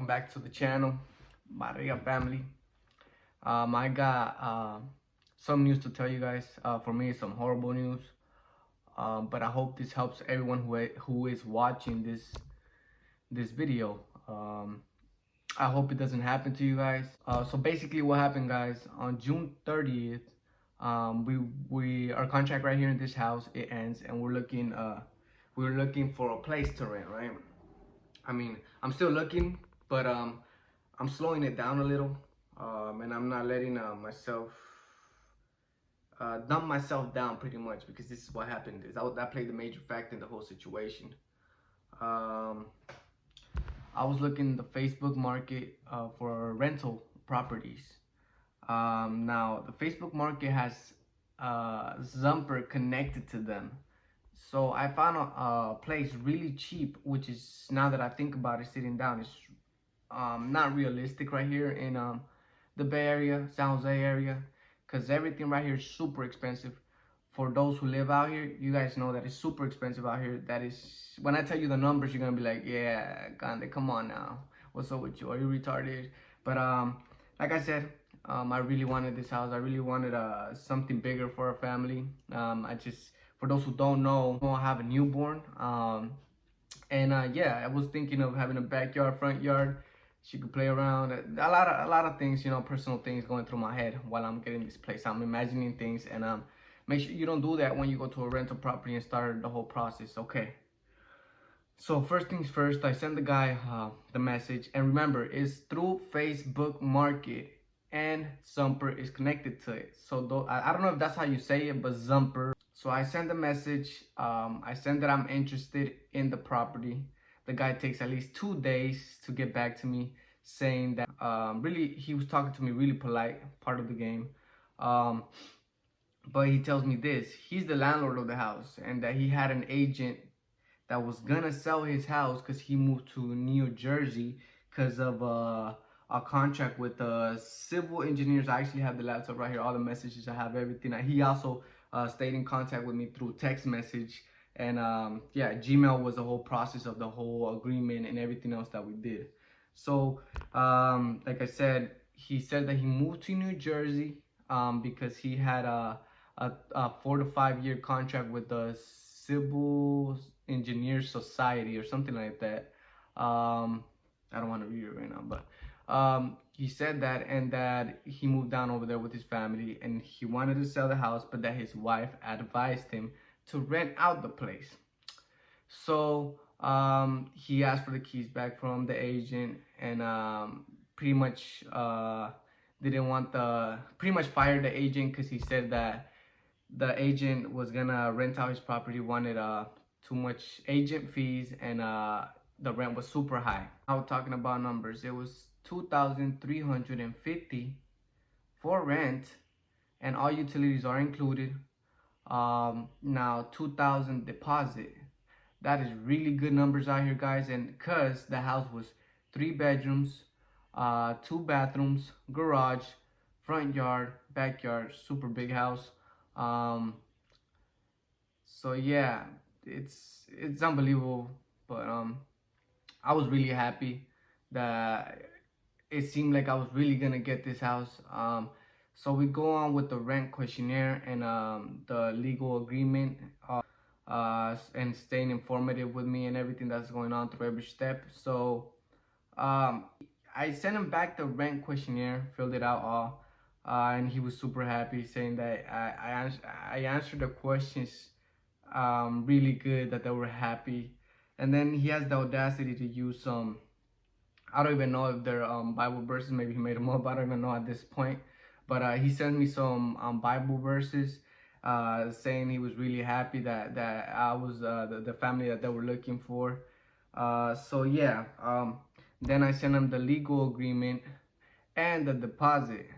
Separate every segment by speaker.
Speaker 1: welcome back to the channel, Maria family. I got some news to tell you guys. For me, it's some horrible news, but I hope this helps everyone who is watching this video. I hope it doesn't happen to you guys. So basically, what happened, guys? On June 30th, we our contract right here in this house it ends, and we're looking for a place to rent, right? I mean, I'm still looking, but I'm slowing it down a little, and I'm not letting myself dumb myself down pretty much, because this is what happened. That played the major factor in the whole situation. Um, I was looking in the Facebook market for rental properties. Now the Facebook market has Zumper connected to them. So I found a place really cheap, which is, now that I think about it, sitting down, is not realistic right here in the Bay Area, San Jose area, because everything right here is super expensive. For those who live out here, you guys know that it's super expensive out here. That is, when I tell you the numbers, you're gonna be like, yeah, Gandhi, come on now, what's up with you? Are you retarded? But like I said, I really wanted this house. I really wanted something bigger for our family. For those who don't know, I have a newborn. Yeah, I was thinking of having a backyard, front yard. She could play around. A lot of things, personal things going through my head while I'm getting this place. I'm imagining things, and make sure you don't do that when you go to a rental property and start the whole process. Okay. So first things first, I send the guy the message, and remember, it's through Facebook Market, and Zumper is connected to it. So I don't know if that's how you say it, but Zumper. So I send the message. I send that I'm interested in the property. The guy takes at least 2 days to get back to me, saying that really, he was talking to me really polite, part of the game. But he tells me this: he's the landlord of the house, and that he had an agent that was gonna sell his house because he moved to New Jersey because of a contract with civil engineers. I actually have the laptop right here, all the messages, I have everything. He also stayed in contact with me through text message, and yeah, Gmail was the whole process of the whole agreement and everything else that we did. So like I said, he said that he moved to New Jersey because he had a 4 to 5 year contract with the Civil Engineers Society or something like that. I don't want to read it right now, but he said that, and that he moved down over there with his family, and he wanted to sell the house, but that his wife advised him to rent out the place. So he asked for the keys back from the agent, and pretty much pretty much fired the agent, because he said that the agent was gonna rent out his property, wanted too much agent fees, and the rent was super high. I was talking about numbers. It was $2,350 for rent, and all utilities are included. Now $2,000 deposit. That is really good numbers out here, guys. And cause the house was 3 bedrooms, 2 bathrooms, garage, front yard, backyard, super big house. So yeah, it's unbelievable. But I was really happy that it seemed like I was really gonna get this house. So we go on with the rent questionnaire and the legal agreement, and staying informative with me and everything that's going on through every step. So I sent him back the rent questionnaire, filled it out all, and he was super happy, saying that I answered the questions really good, that they were happy. And then he has the audacity to use some, I don't even know if they're Bible verses. Maybe he made them up. I don't even know at this point. But he sent me some Bible verses, saying he was really happy that I was the family that they were looking for. So yeah, then I sent him the legal agreement and the deposit.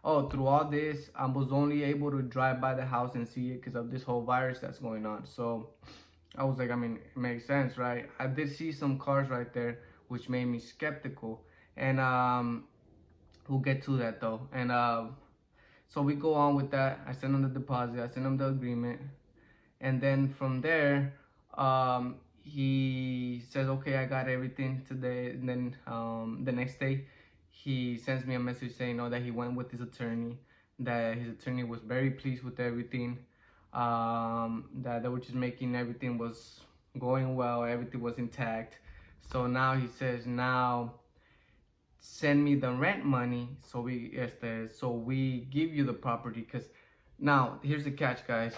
Speaker 1: Oh, through all this, I was only able to drive by the house and see it because of this whole virus that's going on. So I was like, I mean, it makes sense, right? I did see some cars right there, which made me skeptical. And we'll get to that though. And so we go on with that. I send him the deposit, I send him the agreement, and then from there, he says, okay, I got everything today. And then the next day, he sends me a message saying, that he went with his attorney, that his attorney was very pleased with everything, that they were just making everything was going well, everything was intact. So now he says, now send me the rent money so we give you the property. Because now here's the catch, guys.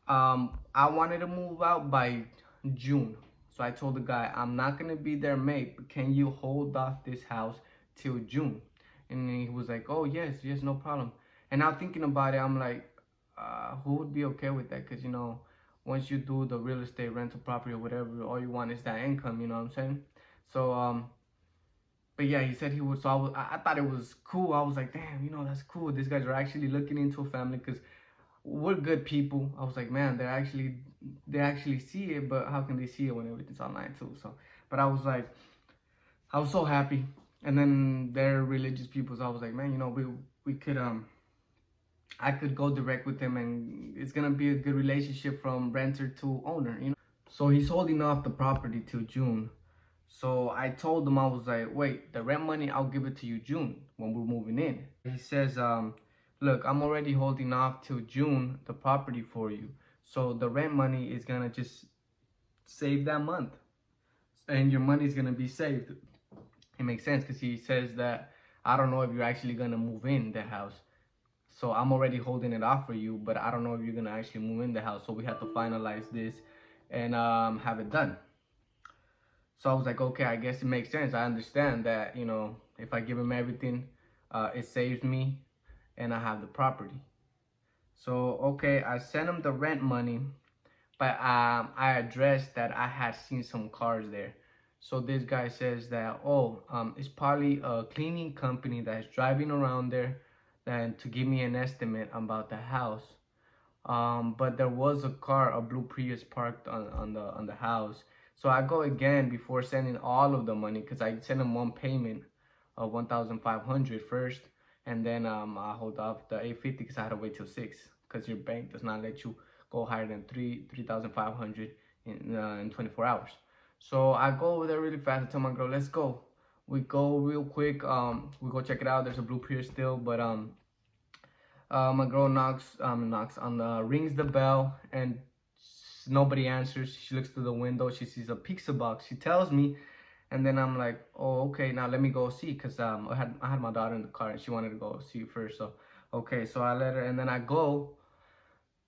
Speaker 1: I wanted to move out by June. So I told the guy, I'm not gonna be there May, but can you hold off this house till June? And he was like, oh yes, yes, no problem. And now thinking about it, I'm like, who would be okay with that? Because once you do the real estate, rental property or whatever, all you want is that income, you know what I'm saying? So but yeah, he said he would. So I thought it was cool. I was like, damn, that's cool. These guys are actually looking into a family, because we're good people. I was like, man, they actually see it, but how can they see it when everything's online too? So, but I was like, I was so happy. And then they're religious people, so I was like, man, we could I could go direct with him, and it's gonna be a good relationship from renter to owner. So he's holding off the property till June. So I told him, I was like, wait, the rent money, I'll give it to you June when we're moving in. He says, look, I'm already holding off till June the property for you. So the rent money is gonna just save that month. And your money is gonna be saved. It makes sense, because he says that I don't know if you're actually gonna move in the house. So I'm already holding it off for you, but I don't know if you're gonna actually move in the house. So we have to finalize this and have it done. So I was like, okay, I guess it makes sense. I understand that, if I give him everything, it saves me and I have the property. So, okay, I sent him the rent money, but I addressed that I had seen some cars there. So this guy says that, it's probably a cleaning company that's driving around there and to give me an estimate about the house. But there was a car, a blue Prius, parked on the house. So I go again before sending all of the money, because I sent him one payment of 1,500 first, and then I hold off the 850 because I had to wait till 6, because your bank does not let you go higher than 3,500 in 24 hours. So I go over there really fast. I tell my girl, let's go. We go real quick. We go check it out. There's a blue Prius still, but my girl knocks on the rings the bell, and nobody answers. She looks through the window. She sees a pizza box. She tells me, and then I'm like, oh, okay, now let me go see, because I had my daughter in the car and she wanted to go see first. So okay, so I let her, and then I go,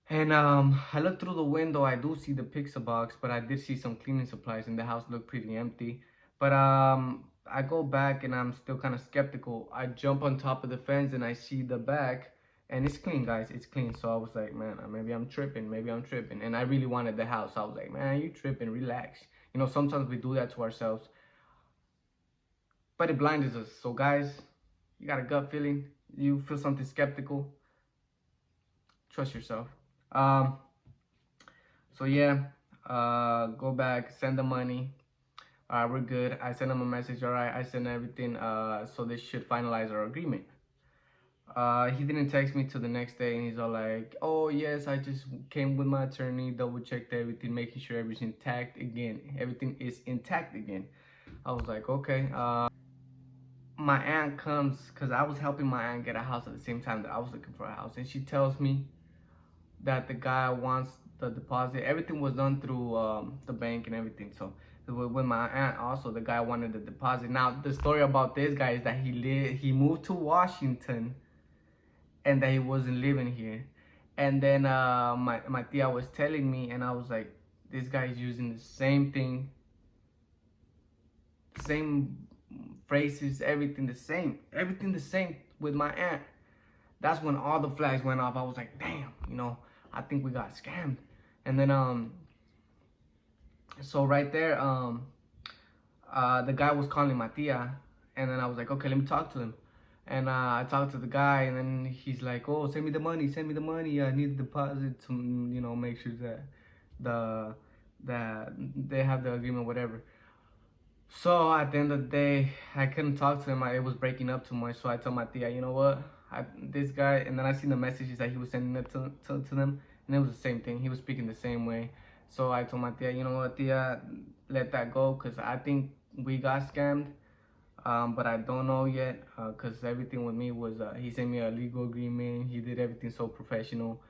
Speaker 1: and I look through the window. I do see the pizza box, but I did see some cleaning supplies, and the house looked pretty empty. But I go back, and I'm still kind of skeptical. I jump on top of the fence, and I see the back. And it's clean, guys. It's clean. So I was like, man, maybe I'm tripping. Maybe I'm tripping. And I really wanted the house. I was like, man, you tripping. Relax. Sometimes we do that to ourselves. But it blinds us. So, guys, you got a gut feeling. You feel something skeptical. Trust yourself. So, yeah. Go back. Send the money. All right, we're good. I sent him a message. All right, I sent everything. So they should finalize our agreement. He didn't text me till the next day, and he's all like, oh yes, I just came with my attorney, double checked everything, making sure everything's intact again. Everything is intact again. I was like, okay. My aunt comes, because I was helping my aunt get a house at the same time that I was looking for a house, and she tells me that the guy wants the deposit. Everything was done through the bank and everything. So with my aunt also, the guy wanted the deposit. Now the story about this guy is that he moved to Washington, and that he wasn't living here. And then my tia was telling me, and I was like, this guy is using the same thing, same phrases, everything the same with my aunt. That's when all the flags went off. I was like, damn, I think we got scammed. And then so right there, the guy was calling my tia, and then I was like, okay, let me talk to him. And I talked to the guy, and then he's like, oh, send me the money. I need the deposit to, make sure that that they have the agreement, whatever. So at the end of the day, I couldn't talk to him. It was breaking up too much. So I told my tia, you know what? This guy, and then I seen the messages that he was sending it to them, and it was the same thing. He was speaking the same way. So I told my tia, you know what, tia, let that go, cause I think we got scammed. But I don't know yet, cause everything with me was he sent me a legal agreement. He did everything so professional.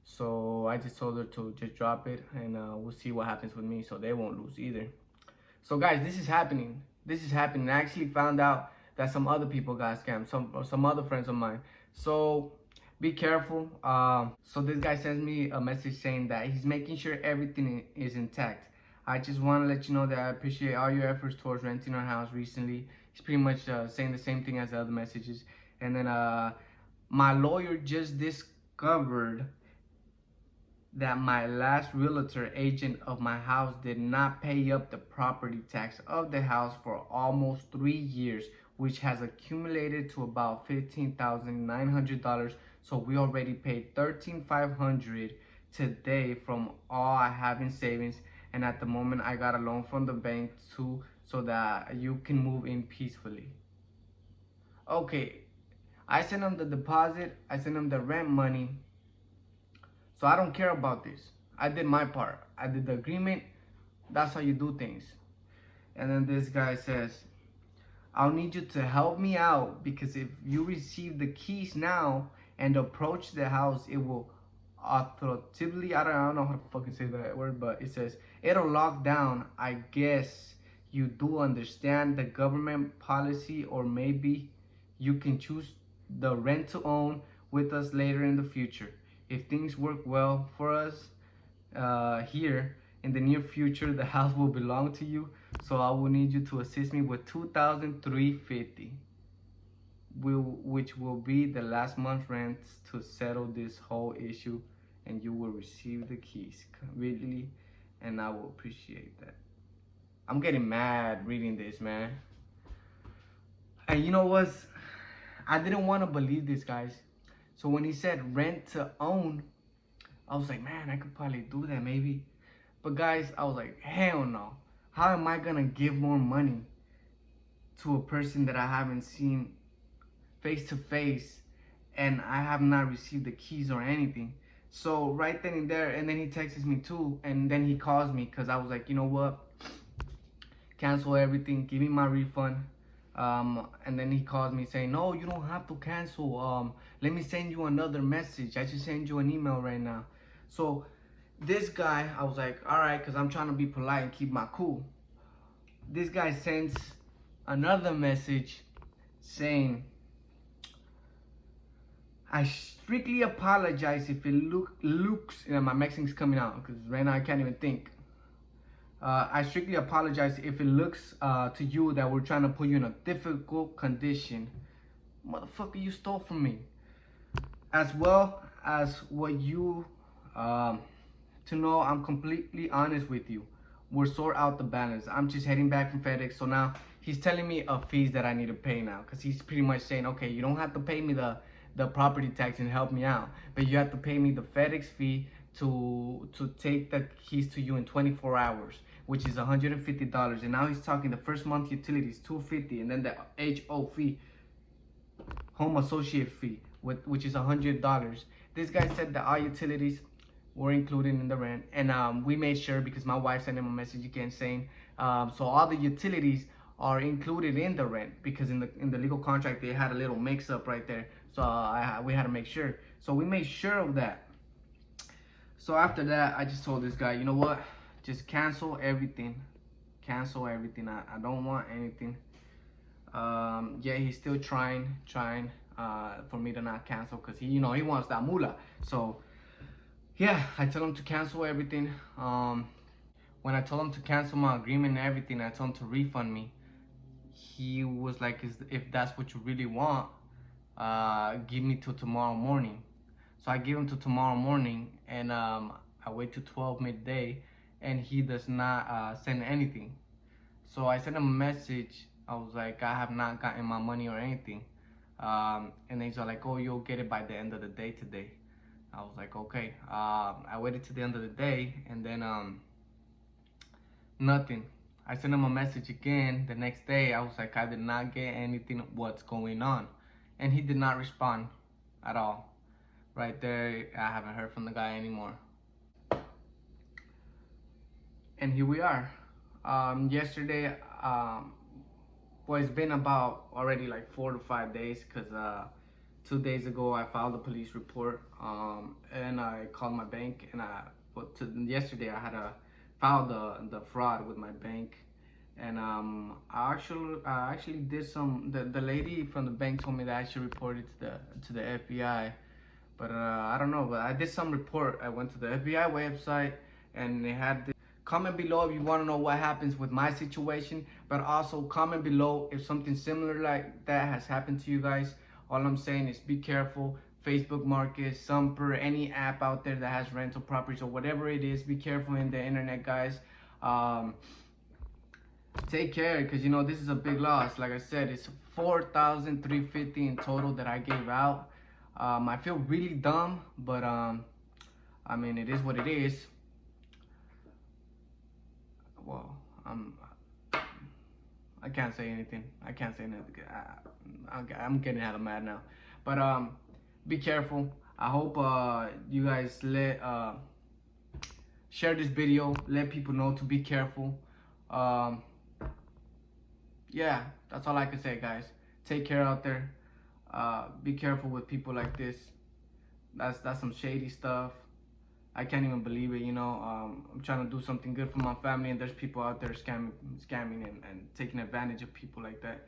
Speaker 1: So I just told her to just drop it, and we'll see what happens with me. So they won't lose either. So guys, this is happening. This is happening. I actually found out that some other people got scammed. Some other friends of mine. So be careful. So this guy sends me a message saying that he's making sure everything is intact. I just want to let you know that I appreciate all your efforts towards renting our house recently. He's pretty much saying the same thing as the other messages. And then my lawyer just discovered that my last realtor agent of my house did not pay up the property tax of the house for almost 3 years, which has accumulated to about $15,900. So we already paid $13,500 today from all I have in savings. And at the moment, I got a loan from the bank too, so that you can move in peacefully. Okay, I sent them the deposit, I sent them the rent money. So I don't care about this. I did my part. I did the agreement. That's how you do things. And then this guy says, I'll need you to help me out, because if you receive the keys now and approach the house, it will authoritatively, I don't know how to fucking say that word, but it says, it'll lock down. I guess you do understand the government policy, or maybe you can choose the rent to own with us later in the future. If things work well for us here in the near future, the house will belong to you. So I will need you to assist me with $2,350, which will be the last month's rent to settle this whole issue, and you will receive the keys completely, and I will appreciate that. I'm getting mad reading this, man. And you know what? I didn't want to believe this, guys. So when he said rent to own, I was like, man, I could probably do that maybe. But guys, I was like, hell no. How am I gonna give more money to a person that I haven't seen face to face, and I have not received the keys or anything? So right then and there, and then he texts me too, and then he calls me, because I was like, you know what? Cancel everything, give me my refund. And then he calls me saying, no, you don't have to cancel. Let me send you another message. I just send you an email right now. So this guy, I was like, all right, because I'm trying to be polite and keep my cool. This guy sends another message saying, I strictly apologize if it looks, my Mexican's coming out, because right now I can't even think. I strictly apologize if it looks to you that we're trying to put you in a difficult condition. Motherfucker, you stole from me. As well as what you, to know I'm completely honest with you. We'll sort out the balance. I'm just heading back from FedEx. So now he's telling me a fees that I need to pay now. Because he's pretty much saying, okay, you don't have to pay me the property tax and help me out. But you have to pay me the FedEx fee to take the keys to you in 24 hours, which is $150. And now he's talking the first month utilities $250, and then the HO fee, home associate fee, which is $100. This guy said that all utilities were included in the rent, and we made sure, because my wife sent him a message again saying, so all the utilities are included in the rent, because in the legal contract they had a little mix up right there. So we had to make sure. So we made sure of that. So after that, I just told this guy, you know what? Just cancel everything. Cancel everything. I don't want anything. Yeah, he's still trying for me to not cancel, because he wants that mula. So yeah, I told him to cancel everything. When I told him to cancel my agreement and everything, I told him to refund me. He was like, if that's what you really want, give me till tomorrow morning. So I give him till tomorrow morning, and I wait till 12 midday, and he does not send anything. So I sent him a message. I was like, I have not gotten my money or anything. And then he's like, oh, you'll get it by the end of the day today. I was like, okay. I waited to the end of the day, and then nothing. I sent him a message again the next day. I was like, I did not get anything. What's going on? And he did not respond at all. Right there, I haven't heard from the guy anymore. and here we are. Yesterday, well, it's been about already like 4 to 5 days, because 2 days ago I filed a police report, and I called my bank, and yesterday I had to file the fraud with my bank. And I actually did some. The lady from the bank told me that I should report it to the FBI, but I don't know. But I did some report. I went to the FBI website, and they had this. Comment below if you want to know what happens with my situation, but also comment below if something similar like that has happened to you guys. All I'm saying is be careful. Facebook Market, Zumper, any app out there that has rental properties or whatever it is, be careful in the internet, guys. Take care, because this is a big loss. Like I said, it's 4,350 in total that I gave out. I feel really dumb, but I mean, it is what it is. Well, I can't say anything. I can't say nothing. I'm getting hella mad now. But be careful. I hope you guys share this video. Let people know to be careful. Yeah, that's all I can say, guys. Take care out there. Be careful with people like this. That's some shady stuff. I can't even believe it. I'm trying to do something good for my family, and there's people out there scamming and taking advantage of people like that.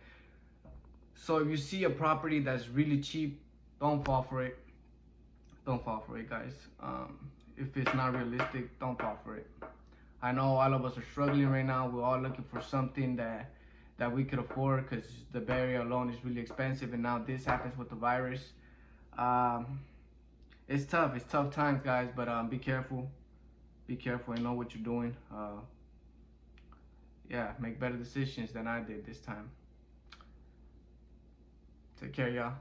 Speaker 1: So if you see a property that's really cheap, don't fall for it. Don't fall for it, guys. If it's not realistic, don't fall for it. I know all of us are struggling right now. We're all looking for something that we could afford, because the Bay Area alone is really expensive, and now this happens with the virus. It's tough. It's tough times, guys, but be careful. Be careful and know what you're doing. Yeah, make better decisions than I did this time. Take care, y'all.